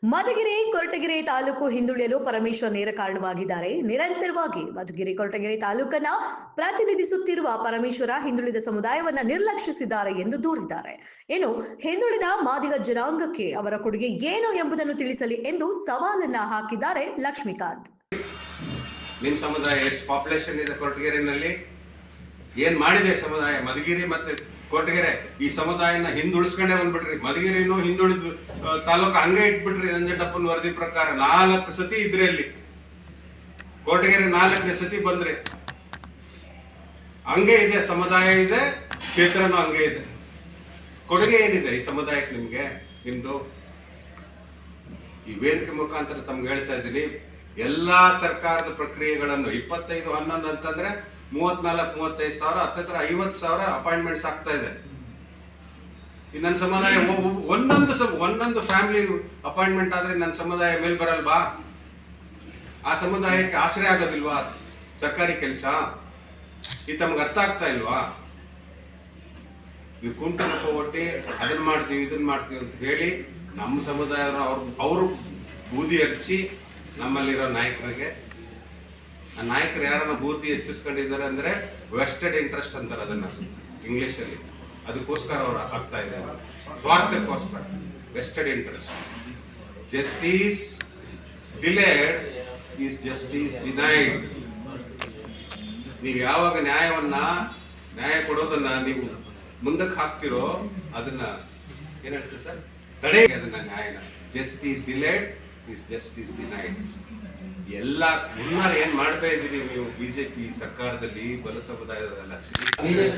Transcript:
ಮಧುಗಿರಿ ಕೊರಟಗೆರೆ ತಾಲೂಕು ಹಿಂದುಳಿಯಲು ಪರಮೇಶ್ವರ್ ನೇರ ಕಾರಣವಾಗಿದ್ದಾರೆ. ನಿರಂತರವಾಗಿ ಮಧುಗಿರಿ ಕೊರಟಗೆರೆ ತಾಲೂಕನ್ನ ಪ್ರತಿನಿಧಿಸುತ್ತಿರುವ ಪರಮೇಶ್ವರ ಹಿಂದುಳಿದ ಸಮುದಾಯವನ್ನ ನಿರ್ಲಕ್ಷಿಸಿದ್ದಾರೆ ಎಂದು ದೂರಿದ್ದಾರೆ. ಇನ್ನು ಹಿಂದುಳಿದ ಮಾದಿಗ ಜನಾಂಗಕ್ಕೆ ಅವರ ಕೊಡುಗೆ ಏನು ಎಂಬುದನ್ನು ತಿಳಿಸಲಿ ಎಂದು ಸವಾಲನ್ನ ಹಾಕಿದ್ದಾರೆ ಲಕ್ಷ್ಮೀಕಾಂತ್. ನಿಮ್ಮ ಸಮುದಾಯ ಎಷ್ಟು ಪಾಪ್ಯುಲೇಷನ್ ಇದೆ ಕೊರಟಗೆರೆನಲ್ಲಿ? ಏನ್ ಮಾಡಿದೆ ಸಮುದಾಯ? ಮಧುಗಿರಿ ಮತ್ತೆ ಕೊರಟಗೆರೆ ಈ ಸಮುದಾಯನ ಹಿಂದುಳಿಸ್ಕೊಂಡೇ ಬಂದ್ಬಿಟ್ರಿ. ಮಧುಗಿರಿನೂ ಹಿಂದುಳಿದ ತಾಲೂಕು ಹಂಗೆ ಇಟ್ಬಿಟ್ರಿ. ನಂಜಂಡಪ್ಪನ ವರದಿ ಪ್ರಕಾರ 4 ಸತಿ ಇದ್ರಿ ಅಲ್ಲಿ. ಕೊರಟಗೆರೆ 4ನೇ ಸತಿ ಬಂದ್ರಿ. ಹಂಗೆ ಇದೆ ಸಮುದಾಯ, ಇದೆ ಕ್ಷೇತ್ರನೂ ಹಂಗೆ ಇದೆ. ಕೊಡುಗೆ ಏನಿದೆ ಈ ಸಮುದಾಯಕ್ಕೆ ನಿಮ್ಗೆ? ನಿಮ್ದು ಈ ವೇದಿಕೆ ಮುಖಾಂತರ ತಮ್ಗೆ ಹೇಳ್ತಾ ಇದ್ದೀನಿ, ಎಲ್ಲಾ ಸರ್ಕಾರದ ಪ್ರಕ್ರಿಯೆಗಳನ್ನು 25/11 ಅಂತಂದ್ರೆ 34-35 ಸಾವಿರ, ಹತ್ತಿರ 50 ಸಾವಿರ ಅಪಾಯಿಂಟ್ಮೆಂಟ್ಸ್ ಆಗ್ತಾ ಇದೆ. ನನ್ನ ಸಮುದಾಯ ಒಂದೊಂದು ಫ್ಯಾಮಿಲಿ ಅಪಾಯಿಂಟ್ಮೆಂಟ್ ಆದ್ರೆ ನನ್ನ ಸಮುದಾಯ ಮೇಲ್ ಬರಲ್ವಾ? ಆ ಸಮುದಾಯಕ್ಕೆ ಆಶ್ರಯ ಆಗೋದಿಲ್ವಾ ಸರ್ಕಾರಿ ಕೆಲಸ? ಇದು ತಮ್ಗೆ ಅರ್ಥ ಆಗ್ತಾ ಇಲ್ವಾ? ನೀವು ಕುಂಟು ಒಟ್ಟಿ ಅದನ್ನ ಮಾಡ್ತೀವಿ ಇದನ್ನ ಮಾಡ್ತೀವಿ ಅಂತ ಹೇಳಿ ನಮ್ಮ ಸಮುದಾಯದವರು ಅವರು ಬೂದಿ ಹಚ್ಚಿ ನಮ್ಮಲ್ಲಿರೋ ನಾಯಕರಿಗೆ, ಆ ನಾಯಕರು ಯಾರನ್ನ ಬೂದಿ ಹೆಚ್ಚಿಸ್ಕೊಂಡಿದ್ದಾರೆ ಅಂದ್ರೆ ವೆಸ್ಟೆಡ್ ಇಂಟ್ರೆಸ್ಟ್ ಅಂತಾರೆ ಅದನ್ನ ಇಂಗ್ಲಿಷ್ ಅಲ್ಲಿ. ಅದಕ್ಕೋಸ್ಕರ ಅವ್ರು ಆಗ್ತಾ ಇದ್ದಾರೆ, ಸ್ವಾರ್ಥಕ್ಕೋಸ್ಕರ. Vested interest. Justice delayed is justice denied. ನೀವು ಯಾವಾಗ ನ್ಯಾಯ ಕೊಡೋದನ್ನ ನೀವು ಮುಂದಕ್ಕೆ ಹಾಕ್ತಿರೋ ಅದನ್ನ ಏನ್ ಹೇಳ್ತೀರಿ ಸರ್? ತಡೆ ಅದನ್ನ ನ್ಯಾಯನ. Justice delayed is justice denied. ಎಲ್ಲ ಮುನ್ನಾರು ಏನ್ ಮಾಡ್ತಾ ಇದ್ದೀರಿ ನೀವು? ಬಿಜೆಪಿ ಸರ್ಕಾರದಲ್ಲಿ ಬಲ ಸಮುದಾಯದಲ್ಲ